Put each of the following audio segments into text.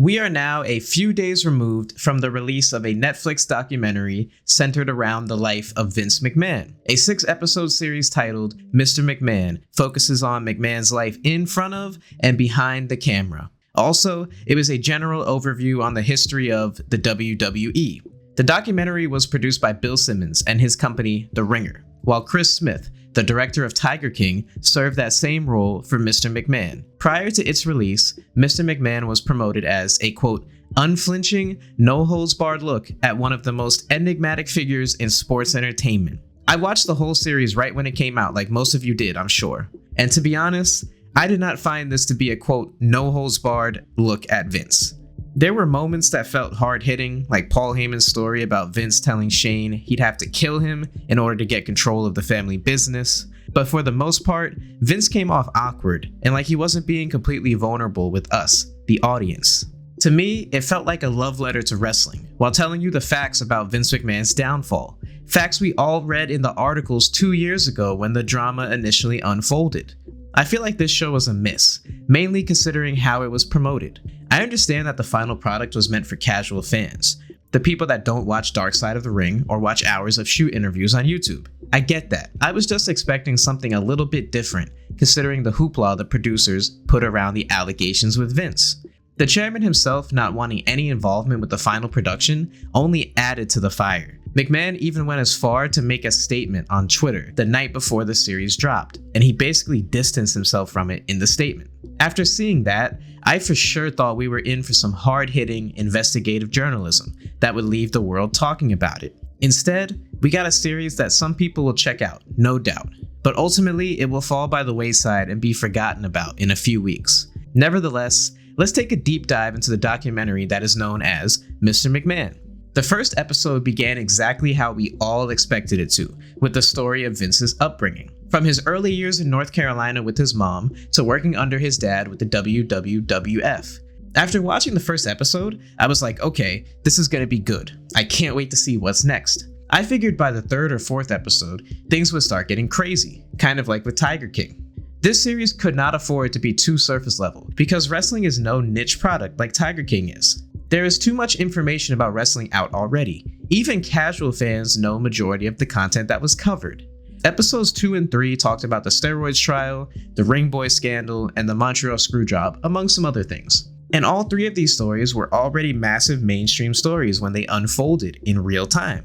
We are now a few days removed from the release of a Netflix documentary centered around the life of Vince McMahon. A 6-episode series titled Mr. McMahon focuses on McMahon's life in front of and behind the camera. Also, it was a general overview on the history of the WWE. The documentary was produced by Bill Simmons and his company, The Ringer, while Chris Smith, the director of Tiger King, served that same role for Mr. McMahon. Prior to its release, Mr. McMahon was promoted as a, quote, unflinching, no-holds-barred look at one of the most enigmatic figures in sports entertainment. I watched the whole series right when it came out, like most of you did, I'm sure. And to be honest, I did not find this to be a, quote, no-holds-barred look at Vince. There were moments that felt hard-hitting, like Paul Heyman's story about Vince telling Shane he'd have to kill him in order to get control of the family business. But for the most part, Vince came off awkward and like he wasn't being completely vulnerable with us, the audience. To me, it felt like a love letter to wrestling, while telling you the facts about Vince McMahon's downfall. Facts we all read in the articles 2 years ago when the drama initially unfolded. I feel like this show was a miss, mainly considering how it was promoted. I understand that the final product was meant for casual fans, the people that don't watch Dark Side of the Ring or watch hours of shoot interviews on YouTube. I get that. I was just expecting something a little bit different, considering the hoopla the producers put around the allegations with Vince. The chairman himself not wanting any involvement with the final production only added to the fire. McMahon even went as far to make a statement on Twitter the night before the series dropped, and he basically distanced himself from it in the statement. After seeing that, I for sure thought we were in for some hard-hitting investigative journalism that would leave the world talking about it. Instead, we got a series that some people will check out, no doubt, but ultimately it will fall by the wayside and be forgotten about in a few weeks. Nevertheless, let's take a deep dive into the documentary that is known as Mr. McMahon. The first episode began exactly how we all expected it to, with the story of Vince's upbringing. From his early years in North Carolina with his mom, to working under his dad with the WWF. After watching the first episode, I was like, okay, this is gonna be good. I can't wait to see what's next. I figured by the 3rd or 4th episode, things would start getting crazy, kind of like with Tiger King. This series could not afford to be too surface level, because wrestling is no niche product like Tiger King is. There is too much information about wrestling out already. Even casual fans know majority of the content that was covered. Episodes 2 and 3 talked about the steroids trial, the Ring Boy scandal, and the Montreal Screwjob, among some other things. And all 3 of these stories were already massive mainstream stories when they unfolded in real time.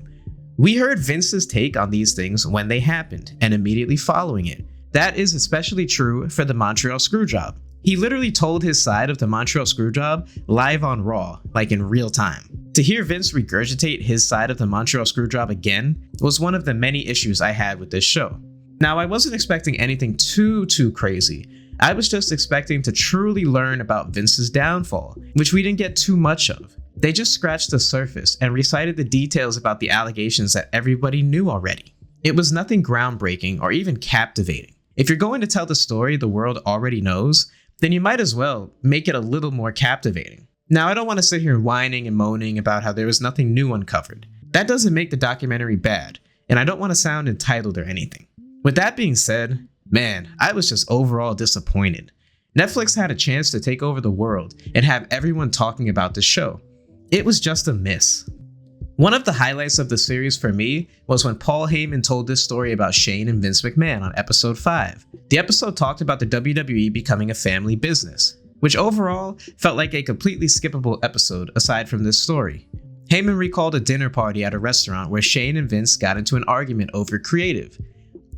We heard Vince's take on these things when they happened, and immediately following it. That is especially true for the Montreal Screwjob. He literally told his side of the Montreal Screwjob live on Raw, like in real time. To hear Vince regurgitate his side of the Montreal Screwjob again was one of the many issues I had with this show. Now, I wasn't expecting anything too crazy. I was just expecting to truly learn about Vince's downfall, which we didn't get too much of. They just scratched the surface and recited the details about the allegations that everybody knew already. It was nothing groundbreaking or even captivating. If you're going to tell the story the world already knows, then you might as well make it a little more captivating. Now, I don't want to sit here whining and moaning about how there was nothing new uncovered. That doesn't make the documentary bad, and I don't want to sound entitled or anything. With that being said, man, I was just overall disappointed. Netflix had a chance to take over the world and have everyone talking about this show. It was just a miss. One of the highlights of the series for me was when Paul Heyman told this story about Shane and Vince McMahon on episode 5. The episode talked about the WWE becoming a family business, which overall felt like a completely skippable episode aside from this story. Heyman recalled a dinner party at a restaurant where Shane and Vince got into an argument over creative.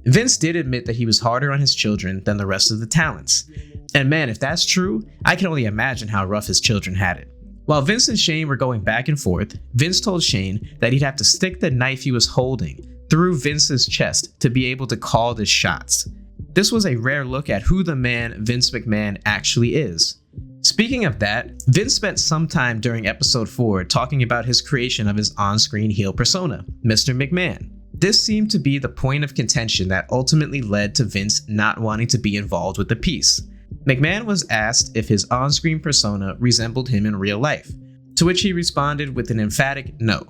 Vince did admit that he was harder on his children than the rest of the talents. And man, if that's true, I can only imagine how rough his children had it. While Vince and Shane were going back and forth, Vince told Shane that he'd have to stick the knife he was holding through Vince's chest to be able to call the shots. This was a rare look at who the man Vince McMahon actually is. Speaking of that, Vince spent some time during episode 4 talking about his creation of his on-screen heel persona, Mr. McMahon. This seemed to be the point of contention that ultimately led to Vince not wanting to be involved with the piece. McMahon was asked if his on-screen persona resembled him in real life, to which he responded with an emphatic no.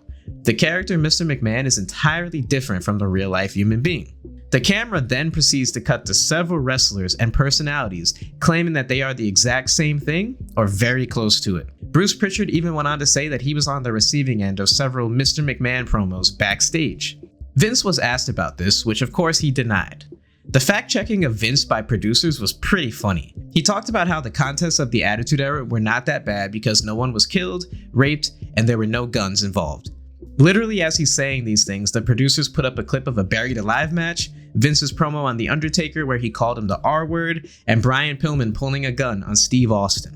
The character Mr. McMahon is entirely different from the real-life human being. The camera then proceeds to cut to several wrestlers and personalities claiming that they are the exact same thing or very close to it. Bruce Pritchard even went on to say that he was on the receiving end of several Mr. McMahon promos backstage. Vince was asked about this, which of course he denied. The fact-checking of Vince by producers was pretty funny. He talked about how the contests of the Attitude Era were not that bad because no one was killed, raped, and there were no guns involved. Literally as he's saying these things, the producers put up a clip of a Buried Alive match, Vince's promo on The Undertaker where he called him the R-word, and Brian Pillman pulling a gun on Steve Austin.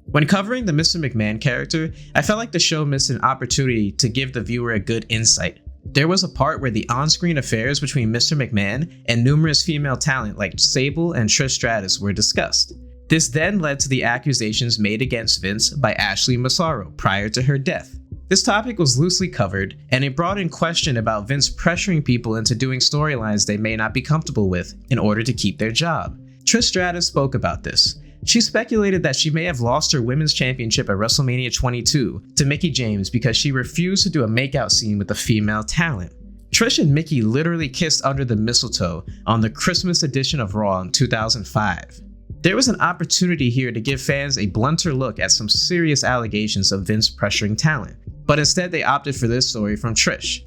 When covering the Mr. McMahon character, I felt like the show missed an opportunity to give the viewer a good insight. There was a part where the on-screen affairs between Mr. McMahon and numerous female talent like Sable and Trish Stratus were discussed. This then led to the accusations made against Vince by Ashley Massaro prior to her death. This topic was loosely covered, and it brought in question about Vince pressuring people into doing storylines they may not be comfortable with in order to keep their job. Trish Stratus spoke about this. She speculated that she may have lost her women's championship at WrestleMania 22 to Mickie James because she refused to do a makeout scene with a female talent. Trish and Mickie literally kissed under the mistletoe on the Christmas edition of Raw in 2005. There was an opportunity here to give fans a blunter look at some serious allegations of Vince pressuring talent, but instead they opted for this story from Trish.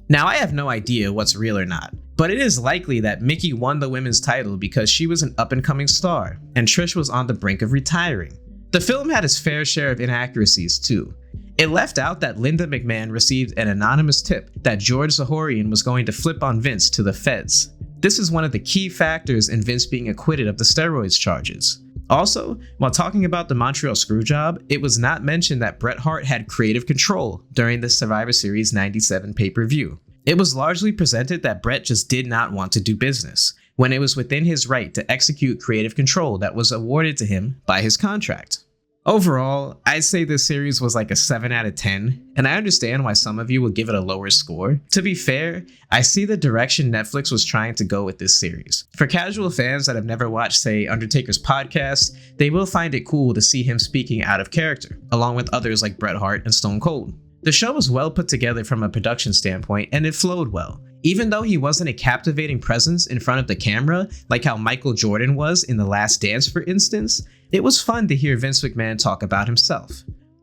Now I have no idea what's real or not, but it is likely that Mickie won the women's title because she was an up-and-coming star, and Trish was on the brink of retiring. The film had its fair share of inaccuracies too. It left out that Linda McMahon received an anonymous tip that George Zahorian was going to flip on Vince to the feds. This is one of the key factors in Vince being acquitted of the steroids charges. Also, while talking about the Montreal Screwjob, it was not mentioned that Bret Hart had creative control during the Survivor Series 97 pay-per-view. It was largely presented that Bret just did not want to do business, when it was within his right to execute creative control that was awarded to him by his contract. Overall, I'd say this series was like a 7 out of 10, and I understand why some of you would give it a lower score. To be fair, I see the direction Netflix was trying to go with this series. For casual fans that have never watched, say, Undertaker's podcast, they will find it cool to see him speaking out of character, along with others like Bret Hart and Stone Cold. The show was well put together from a production standpoint, and it flowed well. Even though he wasn't a captivating presence in front of the camera, like how Michael Jordan was in The Last Dance for instance, it was fun to hear Vince McMahon talk about himself.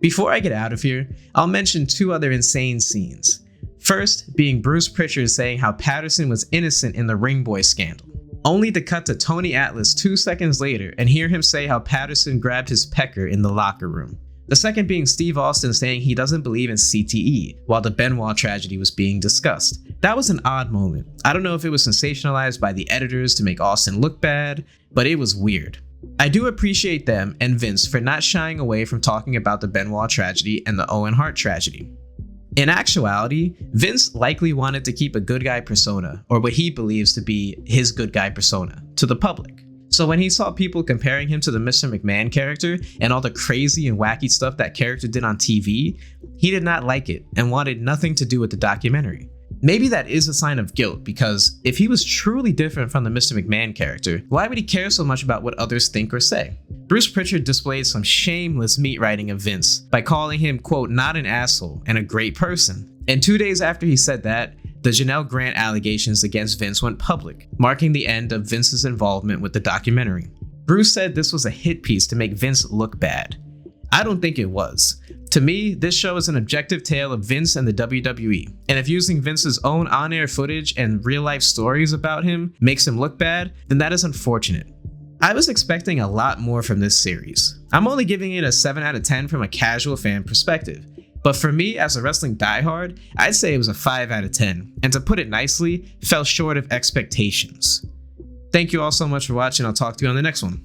Before I get out of here, I'll mention two other insane scenes. First, being Bruce Pritchard saying how Patterson was innocent in the Ring Boy scandal, only to cut to Tony Atlas 2 seconds later and hear him say how Patterson grabbed his pecker in the locker room. The second being Steve Austin saying he doesn't believe in CTE while the Benoit tragedy was being discussed. That was an odd moment. I don't know if it was sensationalized by the editors to make Austin look bad, but it was weird. I do appreciate them and Vince for not shying away from talking about the Benoit tragedy and the Owen Hart tragedy. In actuality, Vince likely wanted to keep a good guy persona, or what he believes to be his good guy persona, to the public. So when he saw people comparing him to the Mr. McMahon character and all the crazy and wacky stuff that character did on TV, he did not like it and wanted nothing to do with the documentary. Maybe that is a sign of guilt, because if he was truly different from the Mr. McMahon character, why would he care so much about what others think or say? Bruce Pritchard displayed some shameless meat writing of Vince by calling him, quote, not an asshole and a great person. And 2 days after he said that, the Janelle Grant allegations against Vince went public, marking the end of Vince's involvement with the documentary. Bruce said this was a hit piece to make Vince look bad. I don't think it was. To me, this show is an objective tale of Vince and the WWE, and if using Vince's own on-air footage and real-life stories about him makes him look bad, then that is unfortunate. I was expecting a lot more from this series. I'm only giving it a 7 out of 10 from a casual fan perspective, but for me as a wrestling diehard, I'd say it was a 5 out of 10, and to put it nicely, fell short of expectations. Thank you all so much for watching. I'll talk to you on the next one.